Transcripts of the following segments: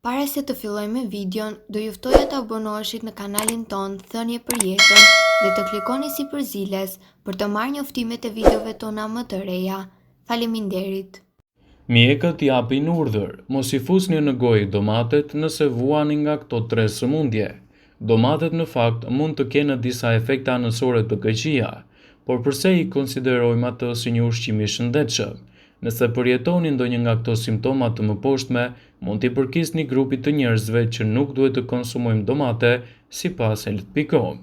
Para se të fillojmë me videon, do ju ftoja të abonoheshit në kanalin ton Thënie për Jetën dhe të klikoni si përziles për të marrë njoftimet e videove tona më të reja. Faleminderit. Mjekët japin urdhër, mos i fusni në gojë domatet nëse vuani nga këto 3 sëmundje. Domatet në fakt mund të kenë disa efekte anësore të këqija, por përse i konsiderojmë atë si një ushqim i shëndetshëm? Nëse përjetoni ndonjë nga këto simptoma të mëposhtme, mund t'i përkisni grupit të njerëzve që nuk duhet të konsumojmë domate, sipas Health.com.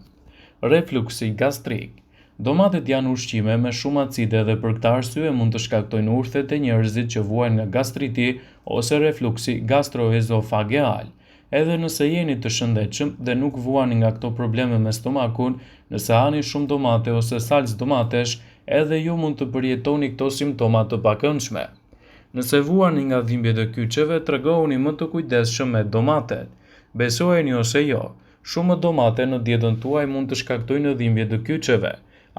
Refluksi gastrik. Domatet janë ushqime me shumë acide dhe për këtë arsye mund të shkaktojnë urthet e njerëzit që vuajnë nga gastriti ose refluksi gastroezofageal. Edhe nëse jeni të shëndetshëm dhe nuk vuani nga këto probleme me stomakun, nëse hani shumë domate ose salcë domatesh, edhe ju mund të përjetoni këto simptoma të pakëndshme. Nëse vuani nga dhimbjet e kyçeve, tregohuni më të kujdesshëm me domatet. Besojeni ose jo, shumë domate në dietën tuaj mund të shkaktojnë dhimbje të kyçeve.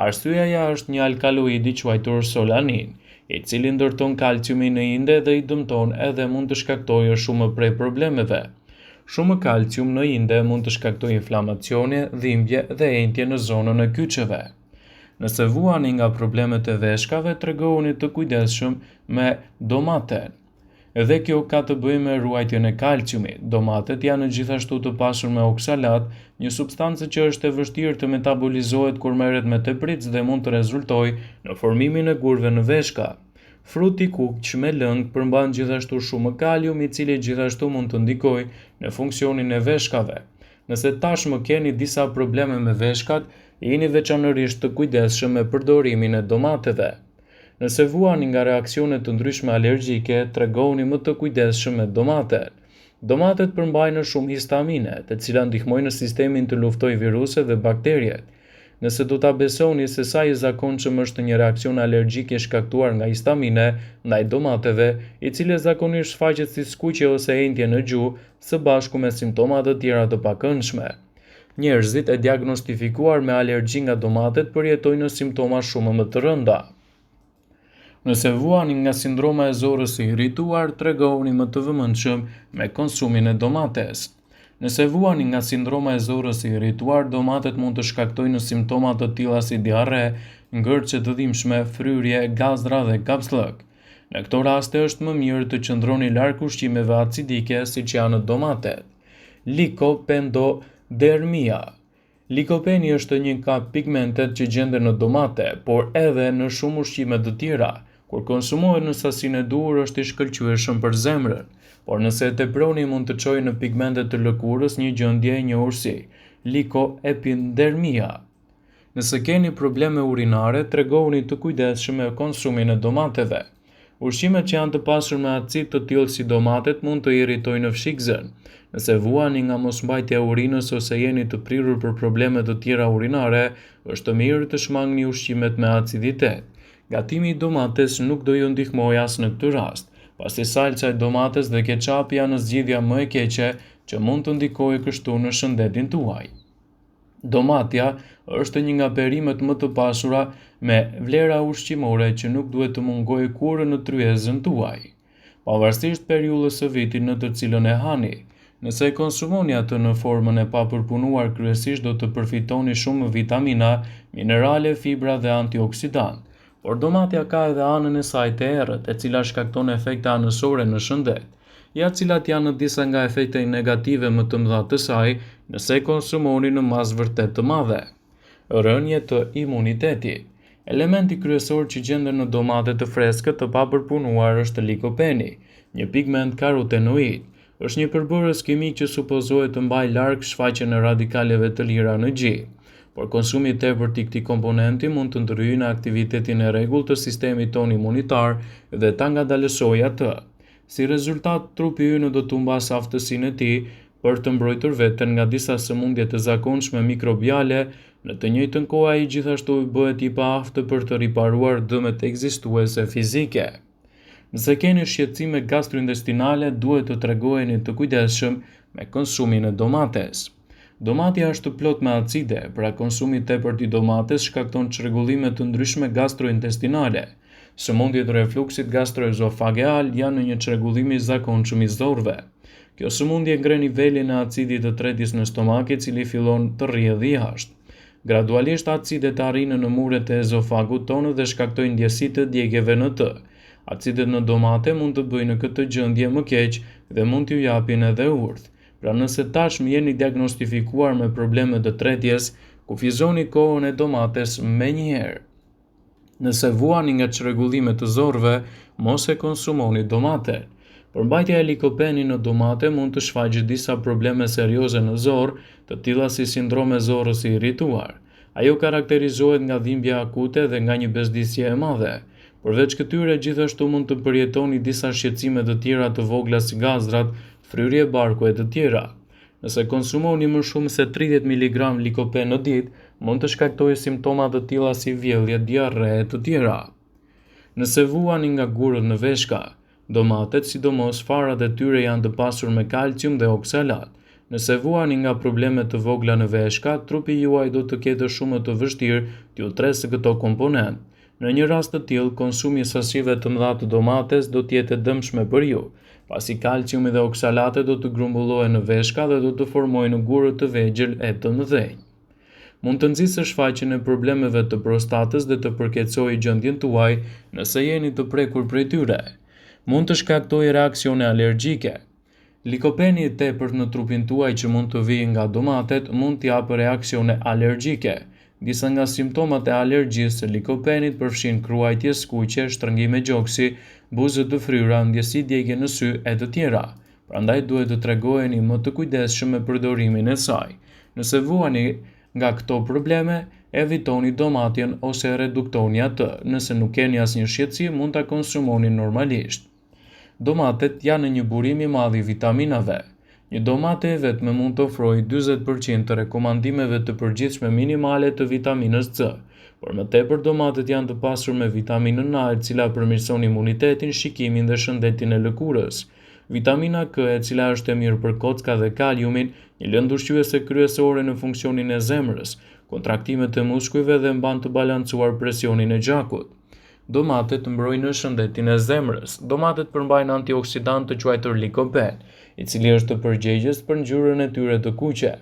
Arsyeja është një alkaloid i quajtur solanin, i cili ndërton kalciumin në inde dhe i dëmton edhe mund të shkaktojë shumë prej problemeve. Shumë kalcium në inde mund të shkaktojë inflamacione, dhimbje dhe entje në zonën e kyçeve. Nëse vuani nga problemet e veshkave, tregohuni të kujdesshëm me domaten. Edhe kjo ka të bëjë me ruajtjen e kalciumit. Domatet janë gjithashtu të pasur me oksalat, një substancë që është e vështirë të metabolizohet kur merret me tepritës dhe mund të rezultojë në formimin e gurve në veshka. Fruti kuq me lëng përmban gjithashtu shumë kalium, i cili gjithashtu mund të ndikojë në funksionin e veshkave. Nëse tashmë keni disa probleme me veshkat, jeni veçanërisht të kujdesshëm me përdorimin e domateve. Nëse vuani nga reaksione të ndryshme alergjike, tregohuni më të kujdesshëm me domatet. Domatet përmbajnë shumë histamine, të cilat ndihmojnë në sistemin të luftojë viruset dhe bakteriet. Nëse do ta besoni se sa i zakonshëm është një reakcion alergjik i shkaktuar nga histamine ndaj domateve, i cili zakonisht shfaqet si skuqje ose entje në gjuhë, së bashku me simptoma të tjera të pakëndshme. Njerëzit e diagnostifikuar me alergji nga domatet përjetojnë simptoma shumë më të rënda. Nëse vuani nga sindroma e zorrës së irrituar, tregohuni më të vëmendshëm me konsumin e domates. Nëse vuani nga sindroma e zorrës së irrituar, domatet mund të shkaktojnë simptoma të tilla si diarre, ngërçe të dhimbshme, fryrje, gazra dhe kapslëk. Në këto raste është më mirë të qëndroni larg ushqimeve acidike siç janë domatet. Likopendodermia. Likopeni është një nga pigmentet që gjenden në domate, por edhe në shumë ushqime të tjera. Kur konsumohet në sasinë e duhur është i shkëlqyeshëm për zemrën, por nëse e teproni mund të çojë në pigmente të lëkurës një gjendje e njohur si likoepidermia. Nëse keni probleme urinare, tregohuni të kujdesshëm me konsumin e domateve. Ushqimet që janë të pasur me acid të tillë si domatet mund të irritojnë fshikëzën. Nëse vuani nga mosmbajtja e urinës ose jeni të prirur për probleme të tjera urinare, është mirë të shmangni ushqimet me aciditet. Gatimi i domates nuk do ju ndihmojë as në këtë rast, pasi salca e domates dhe keçapi janë zgjidhja më e keqe që mund të ndikojë kështu në shëndetin tuaj. Domatja është një nga perimet më të pasura me vlera ushqimore që nuk duhet të mungojë kurrë në tryezën tuaj, pavarësisht periudhës së vitit në të cilën e hani. Nëse e konsumoni atë në formën e papërpunuar, kryesisht do të përfitoni shumë vitamina, minerale, fibra dhe antioksidantë. Por domatja ka edhe anën e saj të errët, e cila shkakton efekte anësore në shëndet, ja cilat janë disa nga efektet negative më të mëdha të saj nëse e konsumoni në masë vërtet të madhe. Rënje të imunitetit. Elementi kryesor që gjenden në domate të freskët të papërpunuar është likopeni, një pigment karotenoid. Është një përbërës kimik që supozohet të mbajë larg shfaqjen e radikaleve të lira në gjë. Por konsumi i tepërt i këtij komponenti mund të ndryshojë në aktivitetin e rregullt të sistemit tonë imunitar dhe ta ngadalësojë atë. Si rezultat, trupi ynë do të humbas aftësinë e tij për të mbrojtur veten nga disa sëmundje të zakonshme mikrobiale, në të njëjtën kohë ai gjithashtu bëhet i paaftë për të riparuar dëmet ekzistuese fizike. Nëse keni shqetësime gastrointestinale, duhet të tregoheni të kujdesshëm me konsumin e domates. Domatja është plot me acide, pra konsumi i tepërt i domates shkakton çrregullime të ndryshme gastrointestinale. Sëmundjet e refluksit gastroezofageal janë një çrregullim i zakonshëm i zorrëve. Kjo sëmundje ngre nivelin e acidit të tretjes në stomak, i cili fillon të rrjedhë jashtë. Gradualisht acidet arrin në muret e ezofagut tonë dhe shkaktojnë ndjesi të djegjeve në të. Acidet në domate mund të bëjnë këtë gjendje më keq dhe mund t'ju japin edhe urdhë. Pra nëse tashmë jeni diagnostifikuar me probleme të tretjes, kufizoni kohën e domates menjëherë. Nëse vuani nga çrregullime të zorrve, mos e konsumoni domaten. Përmbajtja e likopenit në domate mund të shfaqë disa probleme serioze në zorr, të tilla si sindrom e zorrës së irrituar. Ajo karakterizohet nga dhimbje akute dhe nga një bezdisje e madhe. Përveç këtyre, gjithashtu mund të përjetoni disa shqetësime të tjera të vogla si gazrat, fryrje barku e të tjera. Nëse konsumoni më shumë se 30 mg likopen në ditë, mund të shkaktojë simptoma të tilla si vjellje, diarre e të tjera. Nëse vuani nga gurët në veshka, domatet, sidomos farat e tyre janë të pasur me kalcium dhe oksalat. Nëse vuani nga probleme të vogla në veshka, trupi juaj do të ketë shumë të vështirë t'ju tresë këto komponent. Në një rast të tillë, konsumi i sasive të mëdha të domates do të jetë e dëmshme për ju, pasi kalciumi dhe oksalatet do të grumbullohen në veshka dhe do të formojnë gurë të vegjël e të mëdhenj. Mund të nxjisë shfaqjen e problemeve të prostatës dhe të përkeçojë gjendjen tuaj nëse jeni të prekur prej tyre. Mund të shkaktojë reaksione alergjike. Likopeni i tepërt në trupin tuaj që mund të vijë nga domatet mund t'i japë reaksione alergjike. Disa nga simptomat e alergjisë së likopenit përfshin kruajtje, skuqje, shtrëngime gjoksi, buzë të fryra, ndjesi djegje në sy e të tjera. Prandaj duhet të tregoheni më të kujdesshëm me përdorimin e saj. Nëse vuani nga këto probleme, evitoni domatin ose reduktoni atë. Nëse nuk keni asnjë shqetësi, mund ta konsumoni normalisht. Domatet janë një burim i madh i vitaminave. Një domate e vetme mund të ofrojë 40% të rekomandimeve të përgjithshme minimale të vitaminës C, por më tepër domatet janë të pasur me vitaminën A, e cila përmirëson imunitetin, shikimin dhe shëndetin e lëkurës. Vitamina K, e cila është e mirë për kocka dhe kaliumin, një lëndë ushqyese kryesore në funksionin e zemrës, kontraktimet e muskujve dhe mban të balancuar presionin e gjakut. Domatet mbrojnë shëndetin e zemrës. Domatet përmbajnë antioksidant të quajtur likopen, i cili është përgjegjës për ngjyrën e tyre të kuqe.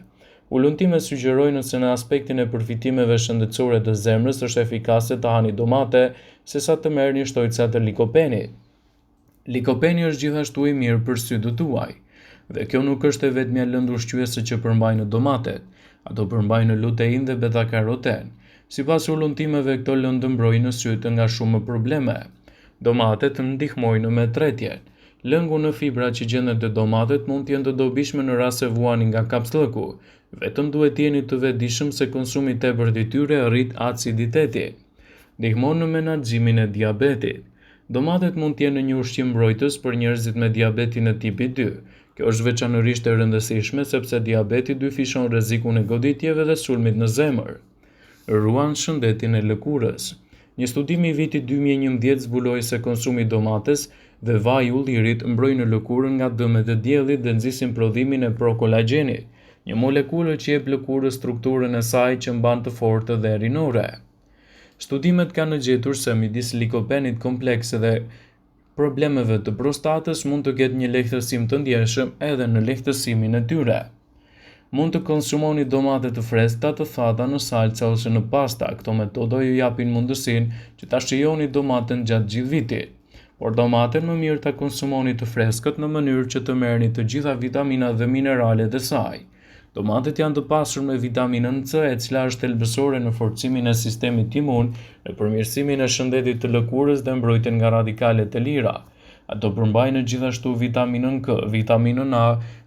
Ulluntimet sugjerojnë se në aspektin e përfitimeve shëndetësore të zemrës është efikase të hani domate sesa të merrni shtojca të likopenit. Likopeni është gjithashtu i mirë për sytë tuaj, dhe kjo nuk është e vetmja lëndë ushqyese që përmbajnë domatet. Ato përmbajnë lutein dhe beta-karoten. Sipas ulluntimeve, këto lëndë mbrojnë sytë nga shumë probleme. Domatet ndihmojnë me tretjen. Lëngu në fibra që gjendet te domatet mund të jenë të dobishme në rast se vuani nga kapslëku. Vetëm duhet jeni të vetëdijshëm se konsumi i tepërt i tyre rrit aciditetin. Ndihmon në menaxhimin e diabetit. Domatet mund të jenë një ushqim mbrojtës për njerëzit me diabetin e tipit 2. Kjo është veçanërisht e rëndësishme sepse diabeti dyfishon rrezikun e goditjeve dhe sulmit në zemër. Ruan shëndetin e lëkurës. Një studim i vitit 2011 zbuloi se konsumi i domates dhe vaj i ullirit mbrojnë lëkurën nga dëmet e diellit dhe nxisin prodhimin e prokolagenit, një molekulë që jep lëkurës strukturën e saj që mban të fortë dhe rinore. Studimet kanë gjetur se midis likopenit kompleks dhe problemeve të prostatës mund të ketë një lehtësim të ndjeshëm edhe në lehtësimin e tyre. Mund të konsumoni domate të freskëta, të thata në salca ose në pasta. Këto metoda ju japin mundësinë që ta shijoni domaten gjatë gjithë vitit. Por domaten më mirë ta konsumoni të freskët në mënyrë që të merrni të gjitha vitaminat dhe mineralet e saj. Domatet janë të pasur me vitaminën C, e cila është thelbësore në forcimin e sistemit imun, në përmirësimin e shëndetit të lëkurës dhe mbrojtjen nga radikalet e lira. Ato përmbajnë gjithashtu vitaminën K, vitaminën A,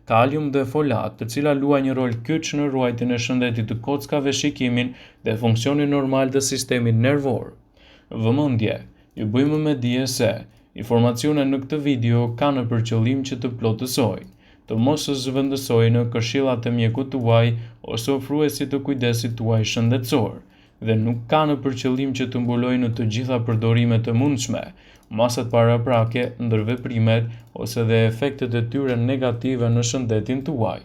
kalium dhe folat, të cilat luajnë një rol kyç në ruajtjen e shëndetit të kockave, shikimin dhe funksionin normal të sistemit nervor. Vëmendje, ju bëjmë me dije se informacionet në këtë video kanë për qëllim që të plotësojnë, të mos zëvendësojnë këshillat e mjekut tuaj ose ofruesit të kujdesit tuaj shëndetësor, dhe nuk kanë për qëllim që të mbulojnë të gjitha përdorimet e mundshme, masat paraprake, ndërveprimet ose dhe efektet e tyre negative në shëndetin tuaj.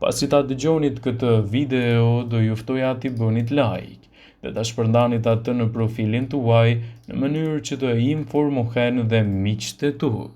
Pasi ta dëgjonit këtë video, do ju ftoja t'i bënit like dhe ta shpërndanit atë në profilin tuaj në mënyrë që të informohen dhe miqtë tu.